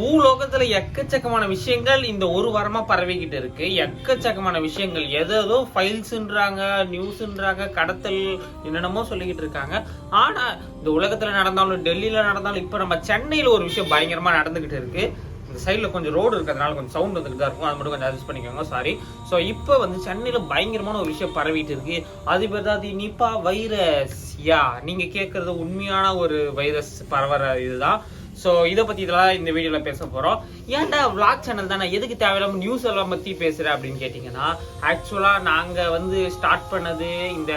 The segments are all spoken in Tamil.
பூலோகத்துல எக்கச்சக்கமான விஷயங்கள் இந்த ஒரு வாரமா பரவிக்கிட்டு இருக்கு. எக்கச்சக்கமான விஷயங்கள் ஏதோ ஃபைல்ஸ்ன்றாங்க, நியூஸ்ன்றாங்க, கடத்தல் என்னென்னமோ சொல்லிக்கிட்டு இருக்காங்க. ஆனா இந்த உலகத்துல நடந்தாலும், டெல்லியில நடந்தாலும், இப்ப நம்ம சென்னையில ஒரு விஷயம் பயங்கரமா நடந்துகிட்டு இருக்கு. இந்த சைடில் கொஞ்சம் ரோடு இருக்கிறதுனால கொஞ்சம் சவுண்ட் வந்துட்டு தான் இருக்கும், அது மட்டும் கொஞ்சம் அட்ஜஸ்ட் பண்ணிக்கோங்க, சாரி. ஸோ இப்போ வந்து சென்னையில் பயங்கரமான ஒரு விஷயம் பரவிட்டு இருக்கு. அது பேர் நிப்பா வைரஸ். நீங்கள் கேட்குறது உண்மையான ஒரு வைரஸ் பரவற இதுதான். ஸோ இதை பற்றி இதெல்லாம் இந்த வீடியோவில் பேச போகிறோம். ஏன்டா விளாக் சேனல் தானே, எதுக்கு தேவையில்லாமல் நியூஸ் எல்லாம் பற்றி பேசுகிறேன் அப்படின்னு கேட்டிங்கன்னா, ஆக்சுவலாக நாங்கள் வந்து ஸ்டார்ட் பண்ணது இந்த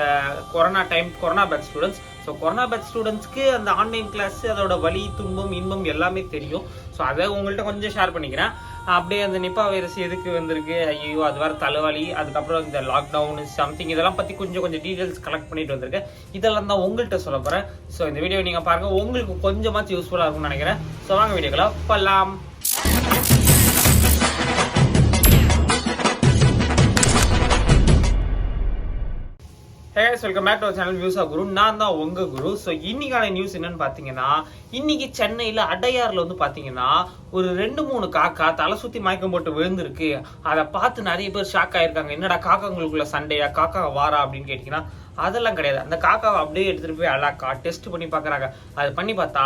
corona time, corona batch students. So corona batch ஸ்டூடெண்ட்ஸ்க்கு அந்த ஆன்லைன் கிளாஸ், அதோட வலி, துன்பம், இன்பம் எல்லாமே தெரியும். ஸோ அதை உங்கள்கிட்ட கொஞ்சம் ஷேர் பண்ணிக்கிறேன். அப்படியே அந்த நிப்பா வைரஸ் எதுக்கு வந்திருக்கு, ஐயோ அது வேறு தலைவலி, அதுக்கப்புறம் இந்த லாக்டவுன் சம்திங், இதெல்லாம் பற்றி கொஞ்சம் டீட்டெயில்ஸ் கலெக்ட் பண்ணிட்டு வந்திருக்கேன். இதெல்லாம் தான் உங்கள்கிட்ட சொல்ல போகிறேன். ஸோ இந்த வீடியோ நீங்கள் பாருங்கள், உங்களுக்கு கொஞ்சமாச்சும் யூஸ்ஃபுல்லாக இருக்கும்னு நினைக்கிறேன். ஸோ வாங்க வீடியோக்களை போகலாம். ஹே guys, welcome back to our channel Views of Guru. நான் தான் உங்க குரு. ஸோ இன்னைக்கான நியூஸ் என்னன்னு பார்த்தீங்கன்னா, இன்னைக்கு சென்னையில் அடையாறில் வந்து பார்த்தீங்கன்னா ஒரு 2-3 காக்கா தலை சுற்றி மயக்கம் போட்டு விழுந்திருக்கு. அதை பார்த்து நிறைய பேர் ஷாக் ஆயிருக்காங்க. என்னடா காக்காங்களுக்குள்ள சண்டையா, காக்கா வாரா அப்படின்னு கேட்டிங்கன்னா அதெல்லாம் கிடையாது. அந்த காக்காவை அப்படியே எடுத்துகிட்டு போய் அழகா டெஸ்ட் பண்ணி பார்க்குறாங்க. அது பண்ணி பார்த்தா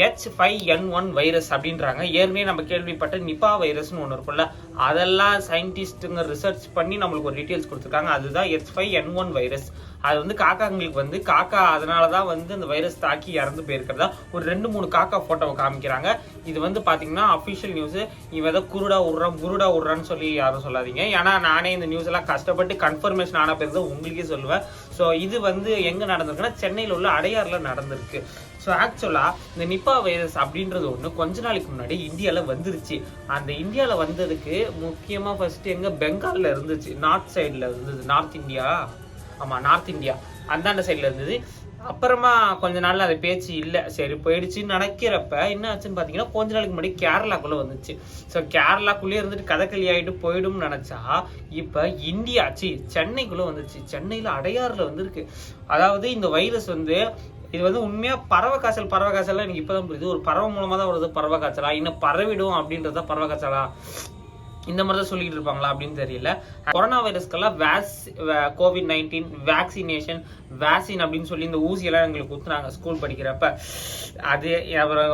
H5N1 வைரஸ் அப்படின்றாங்க. ஏற்கனவே நம்ம கேள்விப்பட்ட நிப்பா வைரஸ்னு ஒன்று இருக்கும்ல, அதெல்லாம் சயின்டிஸ்ட்டுங்க ரிசர்ச் பண்ணி நம்மளுக்கு ஒரு டீட்டெயில்ஸ் கொடுத்துருக்காங்க. அதுதான் H5N1 வைரஸ். அது வந்து காக்காங்களுக்கு வந்து காக்கா அதனால தான் வந்து அந்த வைரஸ் தாக்கி இறந்து போயிருக்கிறதா ஒரு 2-3 காக்கா ஃபோட்டோவை காமிக்கிறாங்க. இது வந்து பார்த்தீங்கன்னா அஃபிஷியல் நியூஸு. இவன் ஏதோ குருடா விட்றான்னு சொல்லி யாரும் சொல்லாதீங்க. ஏன்னா நானே இந்த நியூஸ் எல்லாம் கஷ்டப்பட்டு கன்ஃபர்மேஷன் ஆன பேர் தான் உங்களுக்கே சொல்லுவேன். ஸோ இது வந்து எங்கே நடந்திருக்குன்னா சென்னையில் உள்ள அடையாறில் நடந்திருக்கு. ஸோ ஆக்சுவலாக இந்த நிப்பா வைரஸ் அப்படின்றது ஒன்று கொஞ்ச நாளைக்கு முன்னாடி இந்தியாவில் வந்துருச்சு. அந்த இந்தியாவில் வந்ததுக்கு முக்கியமாக ஃபர்ஸ்ட் எங்கே பெங்காலில் இருந்துச்சு, நார்த் சைடில் இருந்தது, நார்த் இந்தியா அந்தாண்ட சைடில் இருந்தது. அப்புறமா கொஞ்ச நாள்ல அது பேச்சு இல்லை, சரி போயிடுச்சுன்னு நினைக்கிறப்ப என்ன ஆச்சுன்னு பார்த்தீங்கன்னா கொஞ்ச நாளைக்கு முன்னாடி கேரளாக்குள்ளே வந்துச்சு. ஸோ கேரளாக்குள்ளேயே இருந்துட்டு கதகளி ஆகிட்டு போயிடும்னு நினச்சா இப்போ சென்னைக்குள்ளே வந்துச்சு. சென்னையில் அடையாறில் வந்துருக்கு. அதாவது இந்த வைரஸ் வந்து இது வந்து உண்மையா பறவை காய்ச்சல் எனக்கு இப்பதான் புரியுது. ஒரு பறவை மூலமா தான் வருது பறவை காய்ச்சலா, இன்னும் பரவிடும் அப்படின்றத பறவை காய்ச்சலா, இந்த மாதிரி தான் சொல்லிட்டு இருப்பாங்களா அப்படின்னு தெரியல. கொரோனா வைரஸ்க்கெல்லாம் COVID-19 வேக்சின் அப்படின்னு சொல்லி இந்த ஊசியெல்லாம் எங்களுக்கு குத்துனாங்க ஸ்கூல் படிக்கிறப்ப. அது ஒரு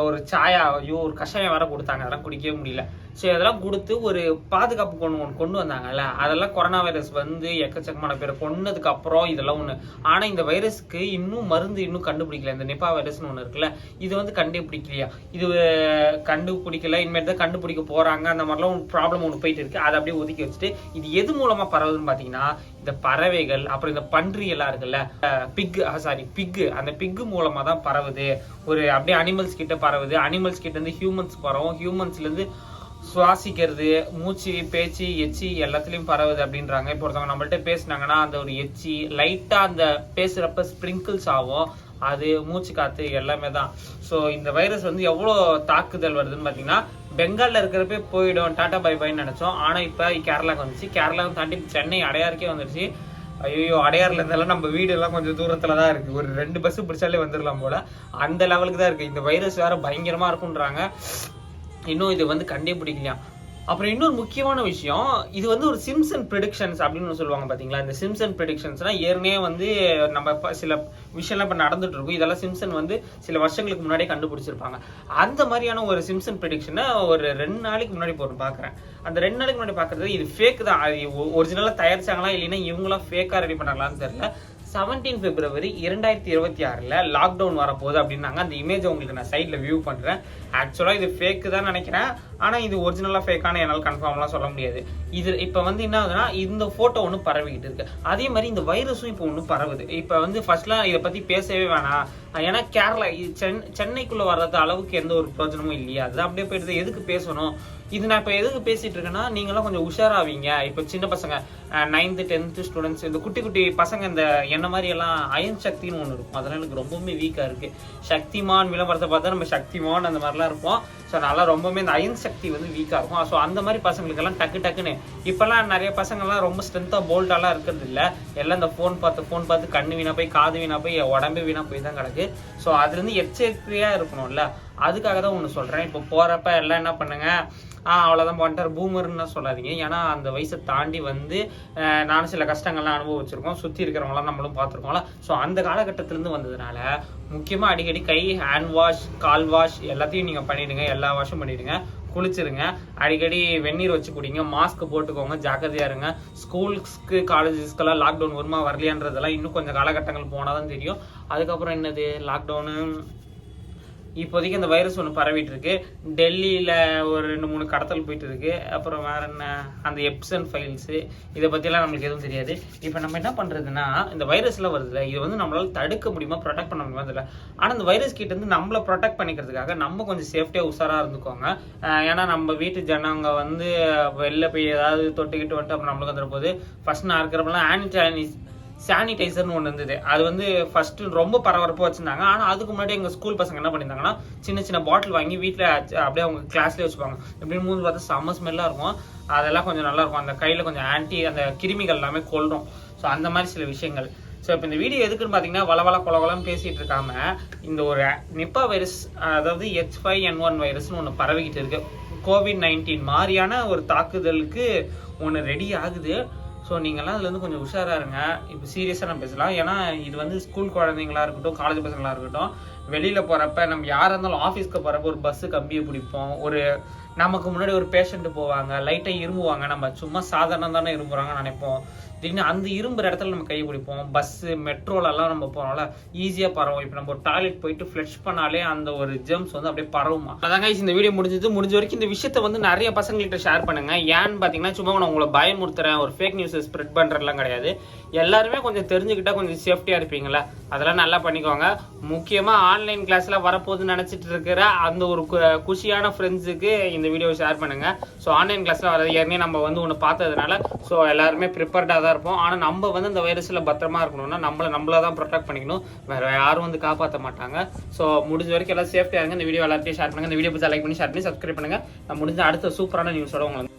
ஒரு கஷாயம் வேற கொடுத்தாங்க, அதெல்லாம் குடிக்கவே முடியல. ஸோ அதெல்லாம் கொடுத்து ஒரு பாதுகாப்பு கொண்டு வந்தாங்கல்ல, அதெல்லாம் கொரோனா வைரஸ் வந்து எக்கச்சக்கமான பேரை கொன்னதுக்கு அப்புறம் இதெல்லாம் ஒன்று. ஆனால் இந்த வைரஸ்க்கு மருந்து கண்டுபிடிக்கல. இந்த நிப்பா வைரஸ்னு ஒன்று இருக்குல்ல, இது வந்து கண்டுபிடிக்கலையா, இது கண்டுபிடிக்கல, இனிமேல் தான் கண்டுபிடிக்க போறாங்க. அந்த மாதிரிலாம் ஒரு ப்ராப்ளம் ஒன்று போயிட்டு இருக்கு. அதை அப்படியே ஒதுக்கி வச்சுட்டு இது எது மூலமா பரவுதுன்னு பார்த்தீங்கன்னா இந்த பறவைகள், அப்புறம் இந்த பன்றி எல்லாம் இருக்குல்ல, பிக், அந்த பிக்கு மூலமா தான் பரவுது. ஒரு அப்படியே அனிமல்ஸ் கிட்ட பரவுது. அனிமல்ஸ் கிட்ட இருந்து ஹியூமன்ஸ் பரவும், ஹியூமன்ஸ்ல இருந்து சுவாசிக்கிறது, மூச்சு, பேச்சு, எச்சி எல்லாத்துலயும் பரவுது அப்படின்றாங்க. இப்போ ஒருத்தவங்க நம்மள்ட்ட பேசினாங்கன்னா அந்த ஒரு எச்சி லைட்டா அந்த பேசுறப்ப ஸ்பிரிங்கிள்ஸ் ஆகும், அது மூச்சு காத்து எல்லாமே தான். ஸோ இந்த வைரஸ் வந்து எவ்வளோ தாக்குதல் வருதுன்னு பார்த்தீங்கன்னா பெங்காலில் இருக்கிறப்ப போயிடும், டாடா பை பைன்னு நினைச்சோம். ஆனால் இப்போ கேரளாவுக்கு வந்துச்சு. கேரளாவை தாண்டி சென்னை அடையாருக்கே வந்துருச்சு. ஐயோ, அடையாறுல இருந்தாலும் நம்ம வீடு எல்லாம் கொஞ்சம் தூரத்துல தான் இருக்கு, ஒரு 2 பஸ் பிடிச்சாலே வந்துடலாம் போல, அந்த லெவலுக்கு தான் இருக்கு. இந்த வைரஸ் வேற பயங்கரமா இருக்குன்றாங்க. இன்னும் இது வந்து கண்டுபிடிக்கலையா. அப்புறம் இன்னொரு முக்கியமான விஷயம், இது வந்து ஒரு சிம்சன் ப்ரெடிக்ஷன்ஸ் அப்படின்னு சொல்லுவாங்க பாத்தீங்களா. இந்த சிம்சன் ப்ரெடிக்ஷன்ஸ்னா ஏற்கனவே வந்து நம்ம சில விஷயம்லாம் இப்போ நடந்துட்டு இருக்கும். இதெல்லாம் சிம்சன் வந்து சில வருஷங்களுக்கு முன்னாடியே கண்டுபிடிச்சிருப்பாங்க. அந்த மாதிரியான ஒரு சிம்சன் ப்ரெடிக்ஷனை ஒரு 2 நாளைக்கு முன்னாடி பார்க்குறேன். அந்த 2 நாளைக்கு முன்னாடி பார்க்கறது இது ஃபேக் தான். அது ஒரிஜினலாக தயாரிச்சாங்களா இல்லைன்னா இவங்களாம் ஃபேக்காக ரெடி பண்ணாங்களான்னு தெரியல. 17 February 2026 லாக்டவுன் வரப்போகுது அப்படின்னாங்க. அந்த இமேஜ் உங்களுக்கு நான் சைடில் வியூ பண்ணுறேன். ஆக்சுவலாக இது ஃபேக்கு தான் நினைக்கிறேன், ஆனால் இது ஒரிஜினலாக ஃபேக்கான என்னால் கன்ஃபார்ம்லாம் சொல்ல முடியாது. இது இப்போ வந்து என்ன ஆகுதுன்னா இந்த ஃபோட்டோ ஒன்று பரவிக்கிட்டு இருக்கு. அதே மாதிரி இந்த வைரஸும் இப்போ ஒன்று பரவுது. இப்போ வந்து ஃபர்ஸ்ட்லாம் இதை பற்றி பேசவே வேணாம், ஏன்னா கேரளா சென்னைக்குள்ளே வர்றது அளவுக்கு எந்த ஒரு பிரயோஜனமும் இல்லையா, அதுதான் அப்படியே போயிடுது, எதுக்கு பேசணும். இது நான் இப்போ எதுக்கு பேசிட்டு இருக்கேன்னா நீங்களாம் கொஞ்சம் உஷாராவீங்க. இப்போ சின்ன பசங்க 9th 10th ஸ்டூடெண்ட்ஸ், இந்த குட்டி பசங்க, இந்த என்ன மாதிரி எல்லாம் அயன் சக்தின்னு ஒன்று இருக்கும், அதெல்லாம் எனக்கு ரொம்பவுமே வீக்காக இருக்கு. சக்திமான் விளம்பரத்தை பார்த்தா நம்ம சக்திமான் அந்த மாதிரிலாம் இருப்போம். ஸோ அதனால ரொம்பவுமே இந்த அயன் சக்தி வந்து வீக்காக இருக்கும். ஸோ அந்த மாதிரி பசங்களுக்கெல்லாம் டக்குன்னு இப்போல்லாம் நிறைய பசங்கள்லாம் ரொம்ப ஸ்ட்ரென்த்தாக போல்டாலாம் இருக்கிறது இல்லை. எல்லாம் இந்த ஃபோன் பார்த்து கண்ணு வீணா போய் காது வீணா போய் உடம்பு வீணா போய் தான் கிடக்கு. ஸோ அதுலேருந்து எச்சரிக்கையாக இருக்கணும்ல, அதுக்காக தான் ஒன்று சொல்கிறேன். இப்போ போகிறப்ப எல்லாம் என்ன பண்ணுங்க, அவ்வளோதான் பண்ணிட்டார் பூமர்னு சொல்லாதீங்க. ஏன்னா அந்த வயசை தாண்டி வந்து நானும் சில கஷ்டங்கள்லாம் அனுபவிச்சிருக்கோம், சுற்றி இருக்கிறவங்களாம் நம்மளும் பார்த்துருக்கோம்ல. ஸோ அந்த காலகட்டத்திலேருந்து வந்ததுனால முக்கியமாக அடிக்கடி கை ஹேண்ட் வாஷ் கால் வாஷ் எல்லாத்தையும் நீங்கள் பண்ணிவிடுங்க, எல்லா வாஷும் பண்ணிவிடுங்க, குளிச்சிருங்க, அடிக்கடி வெந்நீர் வச்சு குடிங்க, மாஸ்க் போட்டுக்கோங்க, ஜாக்கிரதையாக இருங்க. ஸ்கூல்ஸ்க்கு காலேஜஸ்க்கெல்லாம் லாக்டவுன் வருமா வரலையான்றதெல்லாம் இன்னும் கொஞ்சம் காலகட்டங்கள் போனால் தான் தெரியும். அதுக்கப்புறம் என்னது லாக்டவுனு, இப்போதைக்கு அந்த வைரஸ் ஒன்று பரவிட்டு இருக்கு. டெல்லியில் ஒரு 2-3 கடத்தல் போயிட்டு இருக்கு. அப்புறம் வேற என்ன, அந்த எப்சன் ஃபைல்ஸு, இதை பற்றிலாம் நம்மளுக்கு எதுவும் தெரியாது. இப்போ நம்ம என்ன பண்ணுறதுன்னா, இந்த வைரஸ்லாம் வருதுல்ல, இது வந்து நம்மளால் தடுக்க முடியுமா, ப்ரொடெக்ட் பண்ண முடியுமா தெரியல. ஆனால் இந்த வைரஸ் கிட்ட இருந்து நம்மளை ப்ரொடெக்ட் பண்ணிக்கிறதுக்காக நம்ம கொஞ்சம் சேஃப்டியாக உஷாராக இருந்துக்கோங்க. ஏன்னா நம்ம வீட்டு ஜனங்க வந்து வெளில போய் ஏதாவது தொட்டுக்கிட்டு வந்துட்டு அப்புறம் நம்மளுக்கு வந்துட போகுது. ஃபர்ஸ்ட் நான் இருக்கிறப்பெல்லாம் சானிடைசர்னு ஒன்று இருந்தது. அது வந்து ஃபர்ஸ்ட் ரொம்ப பரபரப்பாக வச்சிருந்தாங்க. ஆனால் அதுக்கு முன்னாடி எங்கள் ஸ்கூல் பசங்க என்ன பண்ணியிருந்தாங்கன்னா, சின்ன பாட்டில் வாங்கி வீட்டில் அப்படியே அவங்க கிளாஸ்லேயே வச்சுப்பாங்க. எப்படின்னு மூணு பார்த்தா செம்ம ஸ்மெல்லாக இருக்கும். அதெல்லாம் கொஞ்சம் நல்லா இருக்கும். அந்த கையில் கொஞ்சம் அந்த கிருமிகள் எல்லாமே கொல்றோம். ஸோ அந்த மாதிரி சில விஷயங்கள். ஸோ இப்போ இந்த வீடியோ எதுக்குன்னு பார்த்தீங்கன்னா, வளவள கொலவளம் பேசிகிட்டு இருக்காம, இந்த ஒரு நிப்பா வைரஸ், அதாவது H5N1 வைரஸ்னு ஒன்று பரவிக்கிட்டு இருக்கு. COVID-19 மாதிரியான ஒரு தாக்குதலுக்கு ஒன்று ரெடி ஆகுது. ஸோ நீங்கள்லாம் அதுலேருந்து கொஞ்சம் உஷாராக இருங்க. இப்போ சீரியஸாக நம்ம பேசலாம். ஏன்னா இது வந்து ஸ்கூல் குழந்தைங்களா இருக்கட்டும், காலேஜ் பசங்களாக இருக்கட்டும், வெளியில் போகிறப்ப நம்ம யாராக இருந்தாலும் ஆஃபீஸ்க்கு போகிறப்ப ஒரு பஸ்ஸு கம்பியை பிடிப்போம். ஒரு நமக்கு முன்னாடி ஒரு பேஷண்ட்டு போவாங்க, லைட்டாக இரும்புவாங்க, நம்ம சும்மா சாதாரணம் தானே இரும்புறாங்கன்னு நினைப்போம். திடீர்னு அந்த இரும்புற இடத்துல நம்ம கை பிடிப்போம். பஸ்ஸு மெட்ரோலெல்லாம் நம்ம போகிறோம்ல, ஈஸியாக பரவும். இப்போ நம்ம ஒரு டாய்லெட் போயிட்டு ஃப்ளஷ் பண்ணாலே அந்த ஒரு ஜெர்ம்ஸ் வந்து அப்படியே பரவுமா. அதாங்க இந்த வீடியோ முடிஞ்ச வரைக்கும் இந்த விஷயத்தை வந்து நிறைய பசங்கள்கிட்ட ஷேர் பண்ணுங்க. ஏன்னு பார்த்தீங்கன்னா, சும்மா நான் உங்களை பயமுறுத்துறேன், ஒரு ஃபேக் நியூஸை ஸ்ப்ரெட் பண்ணுறதுலாம் கிடையாது. எல்லாருமே கொஞ்சம் தெரிஞ்சுக்கிட்டா கொஞ்சம் சேஃப்டியாக இருப்பீங்களா, அதெல்லாம் நல்லா பண்ணிக்கோங்க. முக்கியமாக ஆன்லைன் கிளாஸ்லாம் வரப்போகுதுன்னு நினச்சிட்டு இருக்கிற அந்த ஒரு குஷியான ஃப்ரெண்ட்ஸுக்கு இந்த வீடியோ ஷேர் பண்ணுங்க. ஸோ ஆன்லைன் கிளாஸ்லாம் வரது ஏற்கனவே நம்ம வந்து ஒன்று பார்த்ததுனால ஸோ எல்லாருமே ப்ரிப்பேர்டாக தான் இருப்போம். ஆனால் நம்ம வந்து இந்த வைரஸில் பத்திரமா இருக்கணும்னா நம்மளை தான் ப்ரொடெக்ட் பண்ணிக்கணும், வேறு யாரும் வந்து காப்பாற்ற மாட்டாங்க. ஸோ முடிஞ்ச வரைக்கும் எல்லாம் சேஃப்டியாக இருங்க. இந்த வீடியோ எல்லாத்தையும் ஷேர் பண்ணுங்கள். இந்த வீடியோ பற்றி லைக் பண்ணி ஷேர் பண்ணி சப்ஸ்கிரைப் பண்ணுங்கள். நான் முடிஞ்ச அடுத்த சூப்பரான நியூஸோட உங்களை